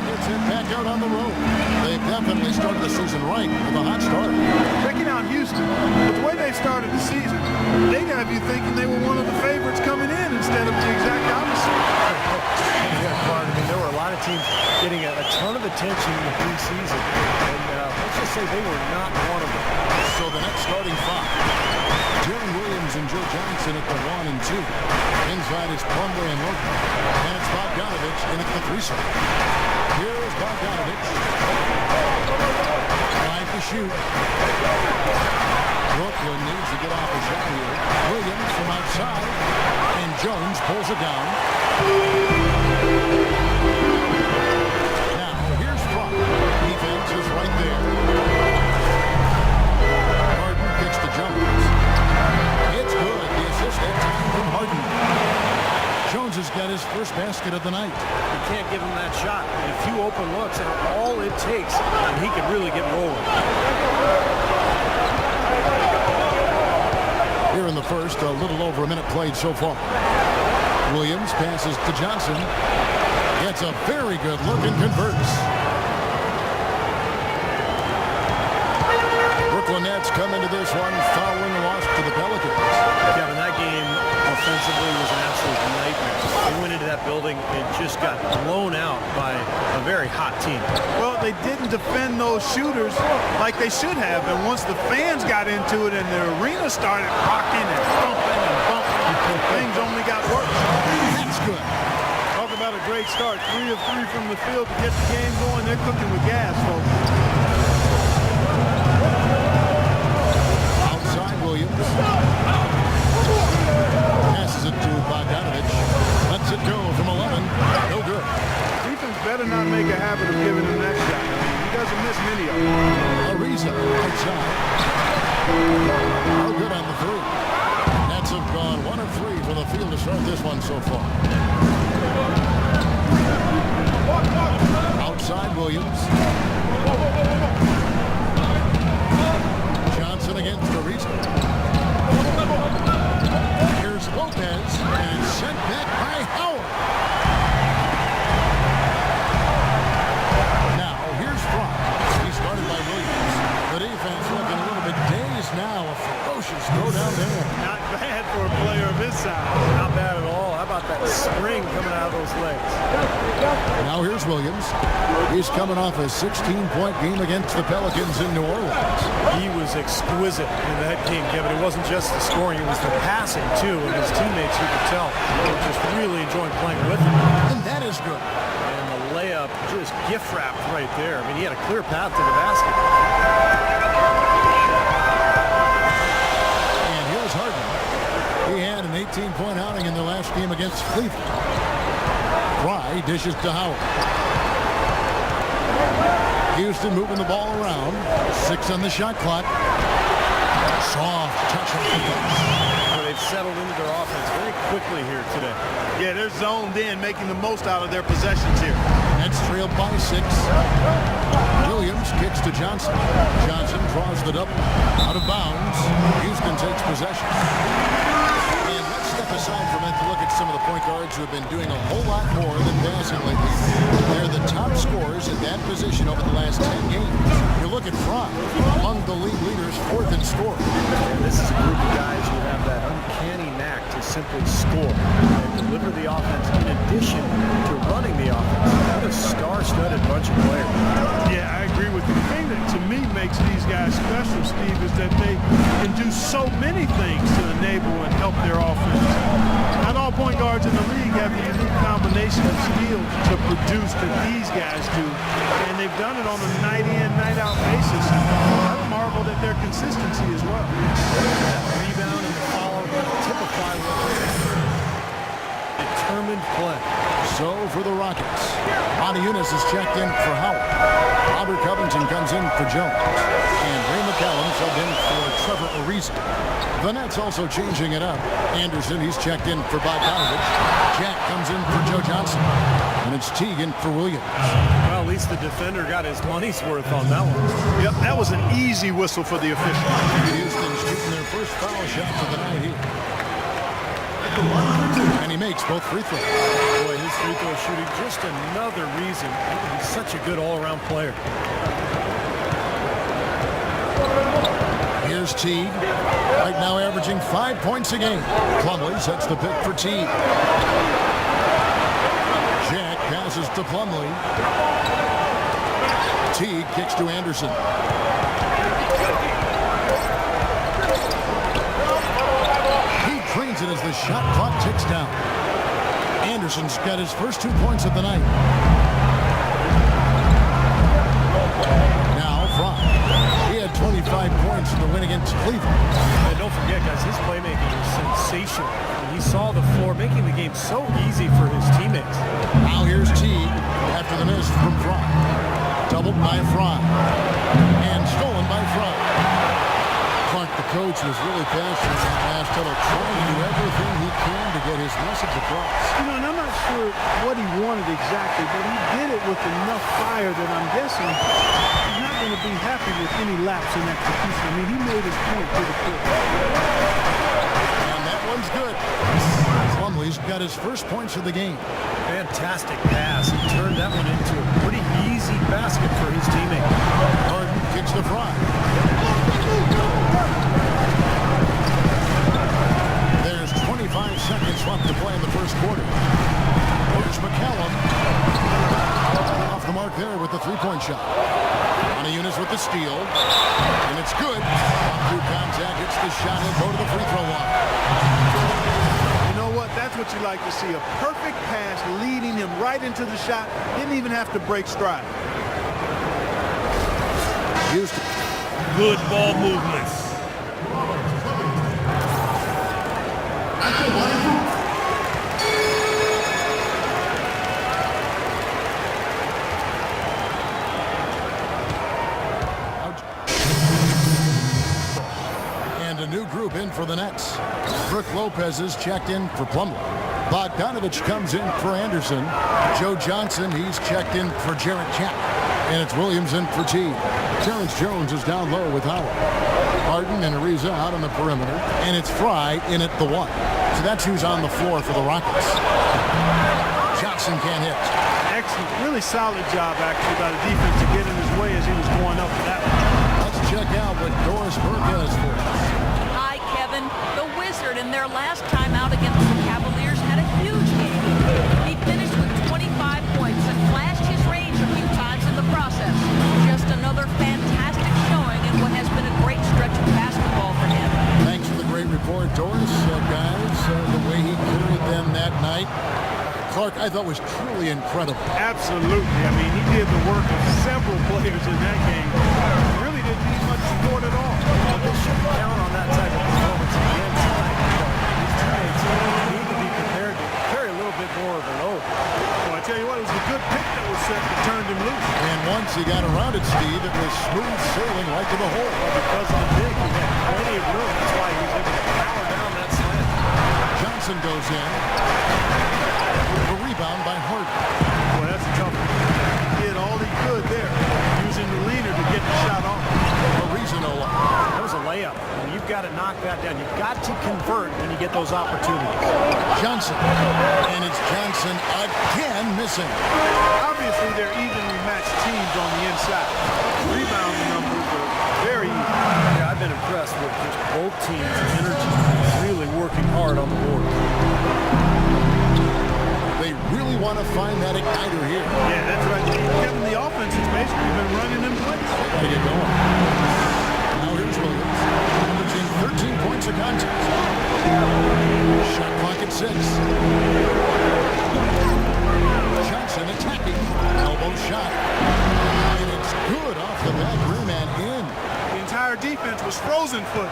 gets it back out on the road. They've definitely started the season right with a hot start. Checking out Houston, with the way they started the season, they'd have you thinking they were one of the favorites coming in instead of the exact opposite. Yeah, Clark, I mean, there were a lot of teams getting a ton of attention in the preseason, and let's just say they were not one of them. So the next starting five, Jalen Williams and Joe Johnson at the 1 and 2. Inside is Plumlee and Roper. And it's Bogdanovich in at the 3 spot. Here's Bogdanovich. Trying to shoot. Brooklyn needs to get off a shot here. Williams from outside. And Jones pulls it down. Now, here's Front. Defense is right there. Harden kicks to Jones. It's good. The assist that time from Harden. Jones has got his first basket of the night. You can't give him that shot. A few open looks, and all it takes, and he could really get rolling. Here in the first, a little over a minute played so far. Williams passes to Johnson. Gets a very good look and converts. Brooklyn Nets come into this one following a loss to the Pelicans. Kevin, that game offensively was an absolute nightmare. They went into that building and just got blown out by a very hot team. Well, they didn't defend those shooters like they should have, and once the fans got into it and the arena started rocking and thumping and bumping, things only got worse. That's good. Talk about a great start. 3 of 3 from the field to get the game going. They're cooking with gas, folks. Outside Williams. Passes it to Bogdanovich. Lets it go from 11. No good. Defense better not make a habit of giving him that shot. He doesn't miss many of them. Ariza outside. No good on the 3. Nets have gone 1 of 3 from the field to start this one so far. Outside Williams. Johnson against Ariza. Here's Lopez, and sent back by Howard. Now, here's Front. He started by Williams. The defense looking a little bit dazed now. A ferocious throw down there. Not bad for a player of his size. Not bad at all. How about that spring coming out of those legs? Now here's Williams. He's coming off a 16-point game against the Pelicans in New Orleans. He was exquisite in that game, Kevin. It wasn't just the scoring, it was the passing, too. And his teammates, you could tell, were just really enjoying playing with him. And that is good. And the layup just gift-wrapped right there. I mean, he had a clear path to the basket. And here's Harden. He had an 18-point outing in the last game against Cleveland. Fry dishes to Howard. Houston moving the ball around. 6 on the shot clock. Soft touch on the glass. They've settled into their offense very quickly here today. Yeah, they're zoned in, making the most out of their possessions here. Nets trailed by 6. Williams kicks to Johnson. Johnson draws the double. Out of bounds. Houston takes possession. And let's step aside from it to look at some of the point guards who have been doing a whole lot more than passing lately. They're the top scorers at that position over the last 10 games. You look at Front, among the league leaders, 4th in scoring. And this is a group of guys who have that uncanny knack to simply score and deliver the offense in addition to running the offense. What a star-studded bunch of players. Yeah, I agree with you. The thing that to me makes these guys special, Steve, is that they can do so many things to enable and help their offense. Not all point guards in the league have the unique combination of skills to produce that these guys do, and they've done it on a night-in, night-out basis. I marveled at their consistency as well. That rebound and the follow typify what determined play. So for the Rockets, Adiunas is checked in for Howard. Robert Covington comes in for Jones. And Ray McCallum subbed in for Trevor Ariza. The Nets also changing it up. Anderson, he's checked in for Bogdanovich. Jack comes in for Joe Johnson. And it's Teagan for Williams. Well, at least the defender got his money's worth on that one. Yep, that was an easy whistle for the official. Houston shooting their first foul shot of the night here. And he makes both free throws. Boy, his free throw shooting, just another reason he's such a good all-around player. Here's Teague. Right now averaging 5 points a game. Plumlee sets the pick for Teague. Jack passes to Plumlee. Teague kicks to Anderson. He drains it as the shot clock ticks down. Anderson's got his first 2 points of the night. Now Fry. He had 25 points in the win against Cleveland. And don't forget, guys, his playmaking is sensational. And he saw the floor, making the game so easy for his teammates. Now here's Teague after the miss from Fry. Doubled by Fry. And stolen by Fry. Clark, the coach, was really passionate in the last tunnel, trying to do everything he can to get his message across. You know, and I'm not sure what he wanted exactly, but he did it with enough fire that I'm guessing he's not going to be happy with any lapse in execution. I mean, he made his point to the court. And that one's good. Plumlee's got his first points of the game. Fantastic pass. He turned that one into a pretty easy basket for his teammate. Harden kicks to Fry. There's 25 seconds left to play in the first quarter. Here's McCallum. Off the mark there with the three-point shot. Unis with the steal. And it's good. Through contact, hits the shot. He'll go to the free throw line. You know what? That's what you like to see. A perfect pass leading him right into the shot. Didn't even have to break stride. Houston. Good ball movements. And a new group in for the Nets. Brook Lopez is checked in for Plumlee. Bogdanovich comes in for Anderson. Joe Johnson, he's checked in for Jarrett Jack. And it's Williams in for T. Terrence Jones is down low with Howard. Harden and Ariza out on the perimeter. And it's Fry in at the one. So that's who's on the floor for the Rockets. Johnson can't hit. Excellent. Really solid job, actually, by the defense to get in his way as he was going up for that one. Let's check out what Doris Burke has for us. Hi, Kevin. The Wizard in their last time out against the Cavaliers had a huge game. He finished with 25 points and flashed his range a few times in the process. Just another fantastic showing in what has been a great stretch of basketball for him. Thanks for the great report, Doris. Guys, the way he carried them that night, Clark, I thought was truly incredible. Absolutely. I mean, he did the work of several players in that game. Really didn't need much support at all. Well, they shouldn't count on that type of performance again tonight. His teammates need to be prepared to carry a little bit more of a load. Well, I tell you what, it was a good pick that was set that turned him loose. And once he got around it, Steve, it was smooth sailing right to the hole. Because of the big, he had plenty of room. That's why he was able to power down that slant. Johnson goes in. A rebound by Harden. Boy, that's a tough one. He did all he could there, using the leaner to get the shot off. Ariza no longer. That was a layup. And you've got to knock that down. You've got to convert when you get those opportunities. Johnson. And it's Johnson again missing. Obviously, they're evenly matched teams on the inside. Rebound numbers are very even. Yeah, I've been impressed with just both teams' energy, really working hard on the board. They really want to find that igniter here. Yeah, that's right. Kevin, the offense has basically been running in place. Gotta get going. Now here's Williams. Averaging 13 points a contest. Shot clock at 6. Johnson attacking. Elbow shot. And it's good off the back rim and in. The entire defense was frozen foot.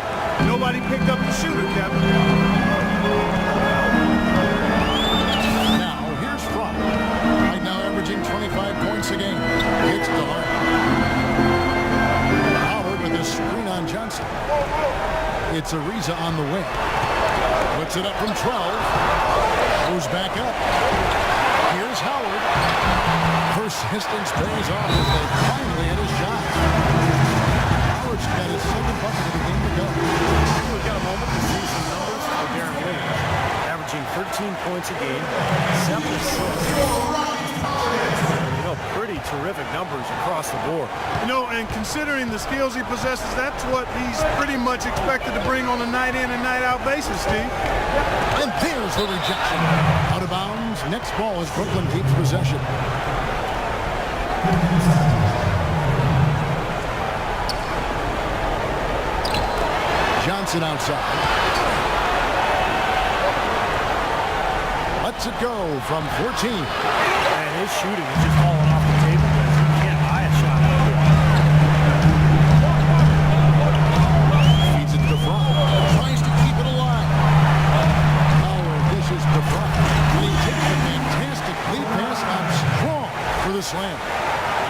Nobody picked up the shooter, Kevin. Now here's Fry. Right now averaging 25 points a game. Hits to Harden. Howard with a screen on Johnson. It's Ariza on the wing. Puts it up from 12. Goes back up. Here's Howard. Persistence pays off as they finally hit his shot. Howard's got his second bucket of the game to go. We've got a moment to see some numbers for Darren Williams. Averaging 13 points a game, 7 assists. You know, pretty terrific numbers across the board. You know, and considering the skills he possesses, that's what he's pretty much expected to bring on a night in and night out basis, Steve. And there's the rejection. Out of bounds. Next ball as Brooklyn keeps possession. Johnson outside. Lets it go from 14. And his shooting is just falling off the table because he can't buy a shot out of it. Feeds it to front. Tries to keep it alive. Howard dishes to front. And he takes a fantastic lead pass out strong for the slam.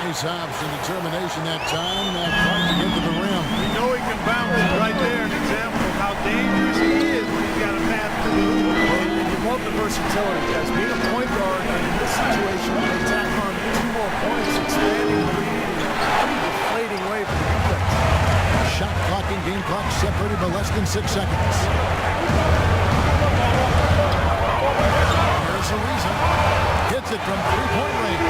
Nice hops and determination that time. Trying to get to the rim. You know he can bounce it right there. An example of how dangerous he is when he's got a pass to the hoop. And you love the versatility because being a point guard in this situation, when you tack on 2 more points, expanding the lead in a pretty deflating way for the defense. Shot clock and game clock separated by less than 6 seconds. Here's the reason. Hits it from 3-point range.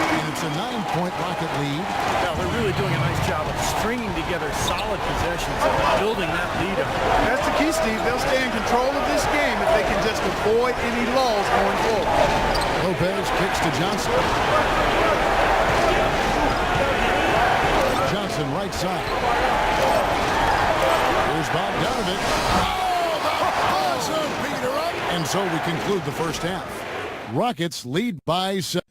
And it's a 9-point Rocket lead. Now, they're really doing a nice job of stringing together solid possessions and building that lead up. That's the key, Steve. They'll stay in control of this game if they can just avoid any lulls going forward. Lopez kicks to Johnson. Johnson right side. Here's Bogdanovich. Oh, the buzzer beater up. And so we conclude the first half. Rockets lead by 7.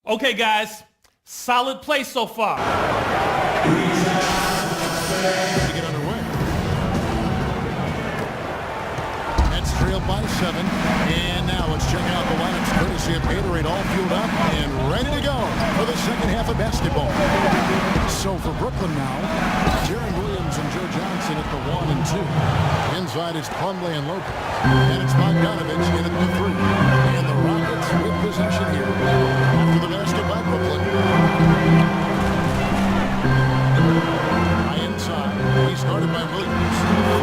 Okay, guys. Solid play so far. To get underway. Nets trail by 7. And now let's check out the lineups courtesy of Gatorade, all fueled up and ready to go for the second half of basketball. So for Brooklyn now, Jaron Williams and Joe Johnson at the 1 and 2. Inside is Plumlee and Lopez. And it's Bogdanovich in at the 3. And the Rockets with possession here. After the basket by Brooklyn. High inside. He started by Williams. They've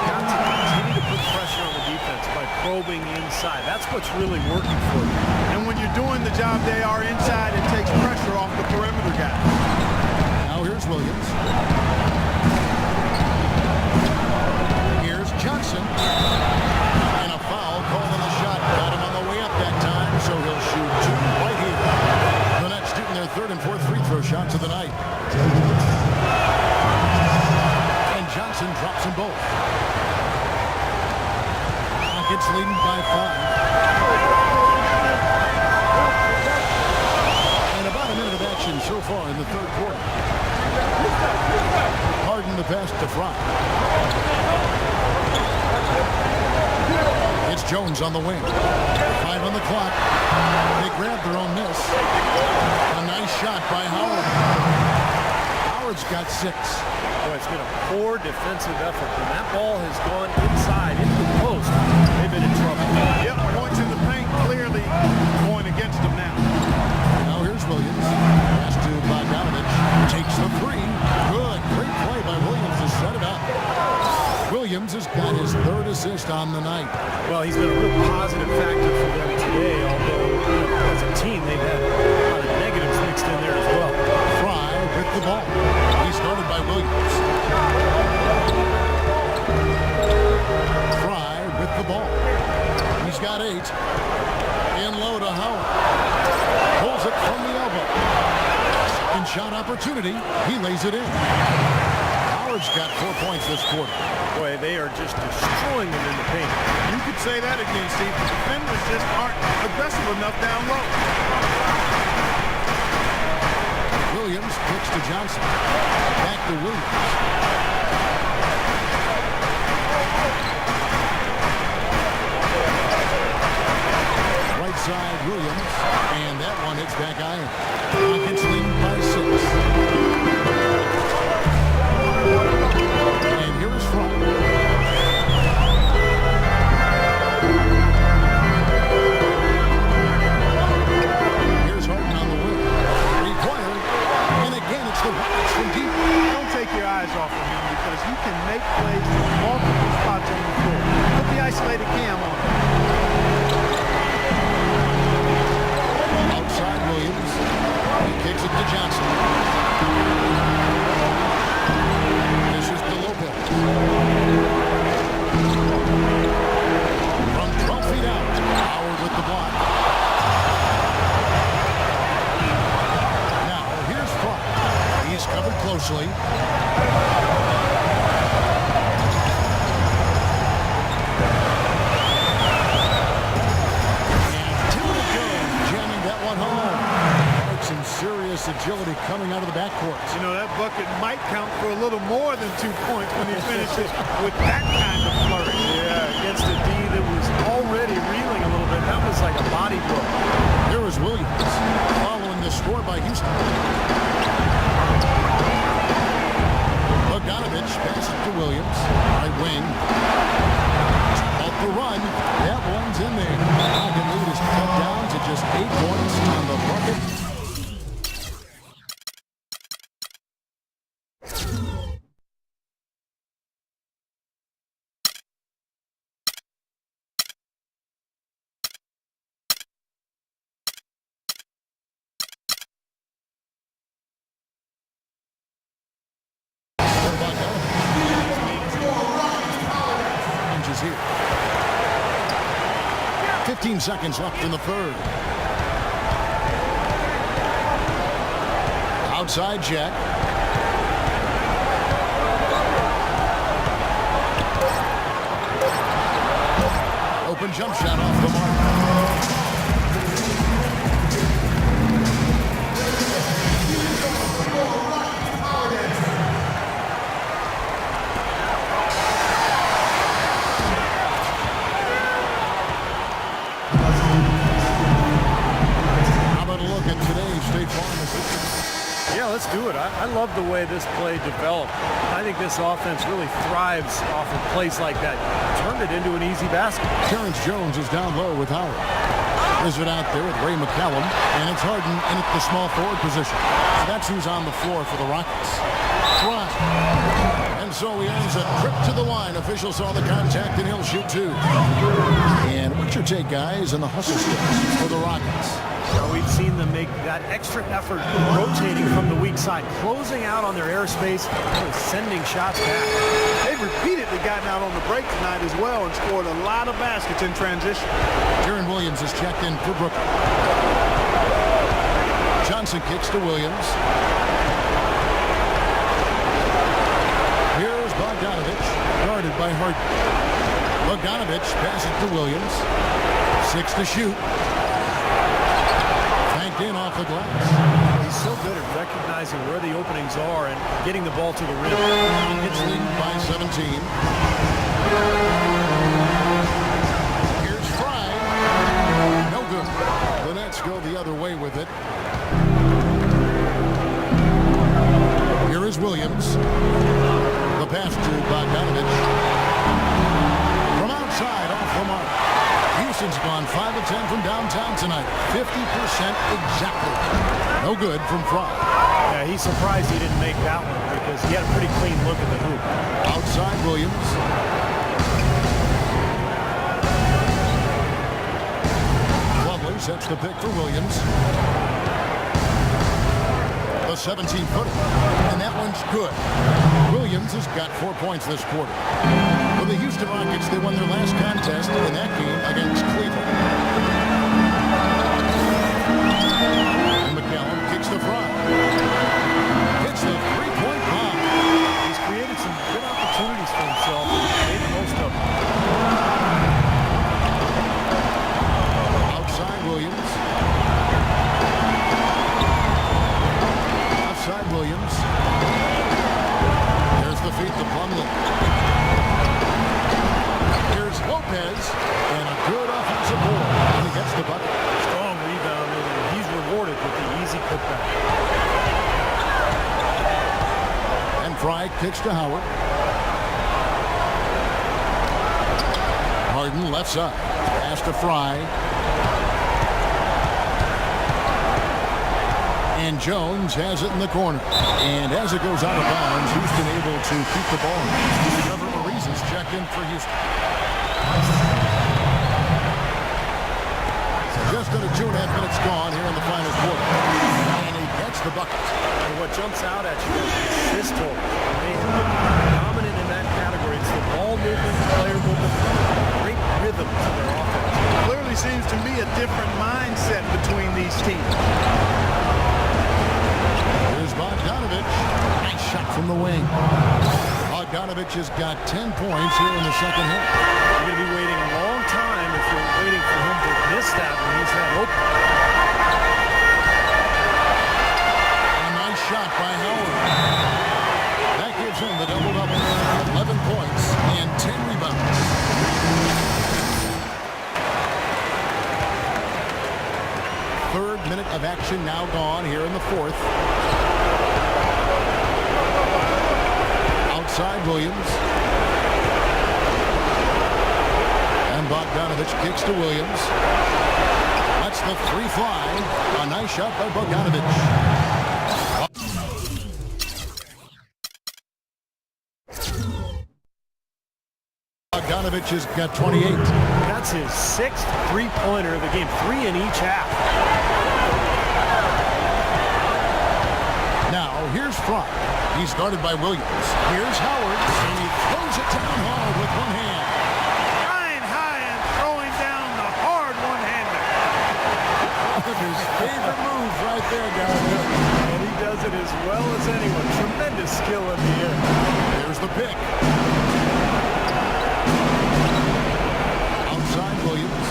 got to continue to put pressure on the defense by probing inside. That's what's really working for them. And when you're doing the job they are inside, it takes pressure off the perimeter guy. Now here's Williams. Here's Johnson. And a foul called on the shot. Got him on the way up that time, so he'll shoot 2 right here. The Nets shooting their 3rd and 4th free throw shots of the night. And Johnson drops them both. Rockets leading by 5. And about a minute of action so far in the 3rd quarter. Harden the pass to Fry. It's Jones on the wing. 5 on the clock. They grab their own miss. A nice shot by Howard. Howard's got 6. Boy, it's been a poor defensive effort. When that ball has gone inside into the post, they've been in trouble. Yep, points in the paint clearly going against them now. Now here's Williams. Pass to Bogdanovich. Takes the 3. Good. Great play by Williams to set it up. Williams has got his 3rd assist on the night. Well, he's been a real positive factor for them today, although as a team they've had a lot of negatives mixed in there as well. Fry with the ball. He started by Williams. Fry with the ball. He's got 8. In low to Howard. Pulls it from the elbow. Second shot opportunity. He lays it in. Howard's got 4 points this quarter. Boy, they are just destroying them in the paint. You could say that again, Steve. The defenders just aren't aggressive enough down low. Williams kicks to Johnson. Back to Williams. Right side, Williams. And that one hits back iron. Rockets lead by 6. And here is Fry. Here's Harden on the wing. 3-pointer. And again, it's the Rockets from deep. Don't take your eyes off of him. agility coming out of the backcourt. You know, that bucket might count for a little more than 2 points when he finishes with that kind of flourish. Yeah, against a D that was already reeling a little bit. That was like a body blow. Here is Williams following the score by Houston. Bogdanovich passes to Williams. Right wing. Off the run. That one's in there. Rocket lead is cut down to just 8 points on the bucket. Here. 15 seconds left in the third. Outside Jack. Open jump shot off the mark. Yeah, let's do it. I love the way this play developed. I think this offense really thrives off of plays like that. Turned it into an easy basket. Terrence Jones is down low with Howard. Is it out there with Ray McCallum, and it's Harden in at the small forward position. That's who's on the floor for the Rockets. Right. And so he ends a trip to the line. Officials saw the contact, and he'll shoot two. And what's your take, guys, on the hustle steps for the Rockets? Well, we've seen them make that extra effort rotating from the weak side, closing out on their airspace, sending shots back. They've repeatedly gotten out on the break tonight as well and scored a lot of baskets in transition. Jaron Williams is checked in for Brooklyn. Johnson kicks to Williams. Here's Bogdanovich, guarded by Harden. Bogdanovich passes to Williams. 6 to shoot. In off the glass. He's so good at recognizing where the openings are and getting the ball to the rim. It's leading by 17. Here's Fry. No good. The Nets go the other way with it. Here is Williams. The pass to Bogdanovich. From outside, off the mark. Houston's gone 5 of 10 from downtown tonight. 50% exactly. No good from Fry. Yeah, he's surprised he didn't make that one because he had a pretty clean look at the hoop. Outside Williams. Lovely sets the pick for Williams. The 17-footer. And that one's good. Williams has got 4 points this quarter. For the Houston Rockets, they won their last contest in that game against Cleveland. And McCallum kicks the Fry. Hits the three-point bomb. He's created some good opportunities for himself and made the most of them. Outside Williams. Outside Williams. There's the feed to Plumlee. Lopez, and a good offensive board. And he gets the bucket. Strong rebound, and he's rewarded with the easy putback. And Fry kicks to Howard. Harden left side. Pass to Fry. And Jones has it in the corner. And as it goes out of bounds, Houston able to keep the ball. Trevor Ariza's checked in for Houston. Just under 2.5 minutes gone here in the final quarter. And he gets the bucket. And what jumps out at you is this total. They have been dominant in that category. It's the ball movement, player movement, great rhythm to their offense. Clearly seems to me a different mindset between these teams. Here's Bogdanovich. Nice shot from the wing. Bogdanovich has got 10 points here in the second half. You're going to be waiting a long time if you're waiting for him to miss that when he's that open. of action now gone here in the fourth. Outside Williams. And Bogdanovich kicks to Williams. That's the three fly. A nice shot by Bogdanovich. Bogdanovich has got 28. That's his sixth three-pointer of the game, 3 in each half. Now, here's Fry. He's guarded by Williams. Here's Howard, and he throws it down hard with one hand. Flying high and throwing down the hard one-hander. One of his favorite moves right there, guys. And he does it as well as anyone. Tremendous skill in the air. There's the pick. Outside Williams.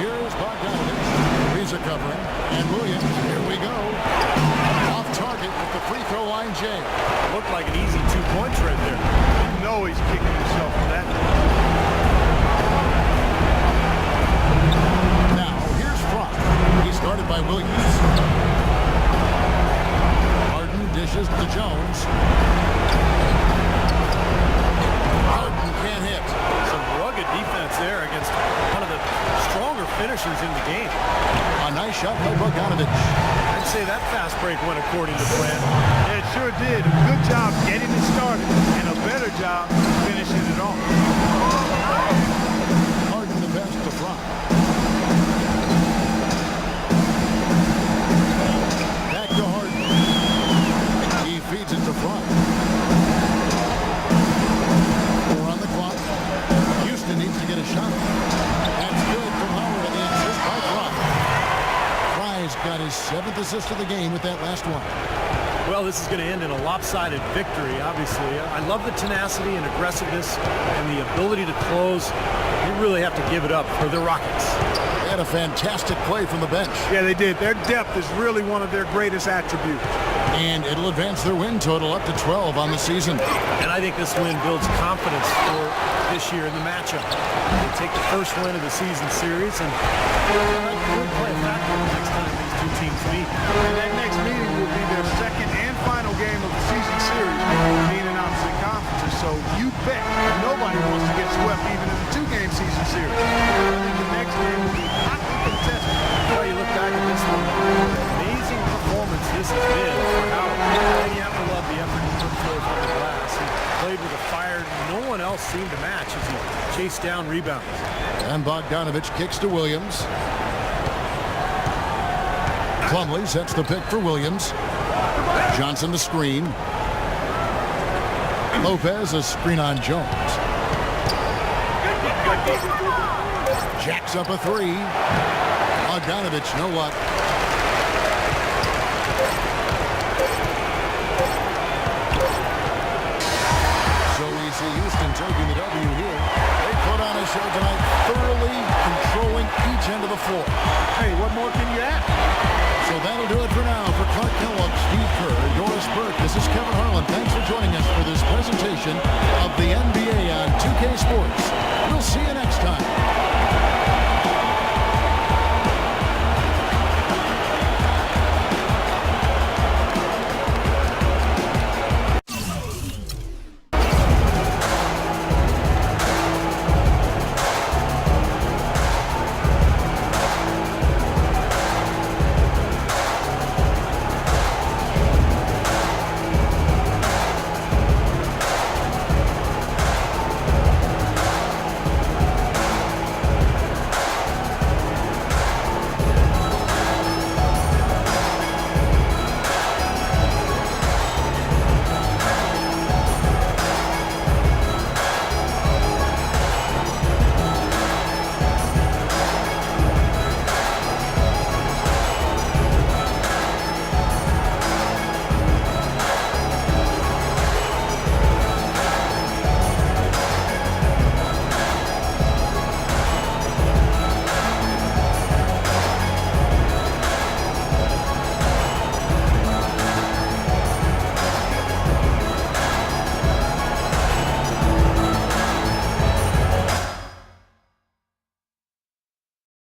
Here's Bogdanovich. He's a covering. And Williams, here we go. Off target with the free throw line, Jay. Looked like an easy 2 points right there. You know he's kicking himself for that. Now, here's Fry. He's guarded by Williams. Harden dishes to Jones. Harden can't hit. Some rugged defense there against one of the stronger finishers in the game. A nice shot by Bogdanovich. I'd say that fast break went according to plan. It sure did. A good job getting it started and a better job finishing it off. Harden the pass to Fry. Back to Harden. He feeds it to Fry. 4 on the clock. Houston needs to get a shot. That's good from Howard, and the assist by Fry. Fry's got his 7th assist of the game with that last one. Well, this is going to end in a lopsided victory, obviously. I love the tenacity and aggressiveness and the ability to close. You really have to give it up for the Rockets. They had a fantastic play from the bench. Yeah, they did. Their depth is really one of their greatest attributes. And it'll advance their win total up to 12 on the season. And I think this win builds confidence for this year in the matchup. They take the first win of the season series and could play a factor the next time these two teams meet. And that next meeting will be their second and final game of the season series, being in opposite conferences. So you bet nobody wants to get swept even in the 2-game season series. I think the next game will be hotly contested. Well, you look back at this one, amazing performance this has been for Howard. And you have to love the effort he put forth on the glass. He played with a fire no one else seemed to match as he chased down rebounds. And Bogdanovich kicks to Williams. Plumlee sets the pick for Williams. Johnson the screen. Lopez a screen on Jones. Jacks up a 3. Bogdanovich, no luck. So we see Houston taking the W here. They put on a show tonight, thoroughly controlling each end of the floor. Hey, what more can you add? So that'll do it for now. For Clark Kellogg, Steve Kerr, Doris Burke, this is Kevin Harlan. Thanks for joining us for this presentation of the NBA on 2K Sports. We'll see you next time.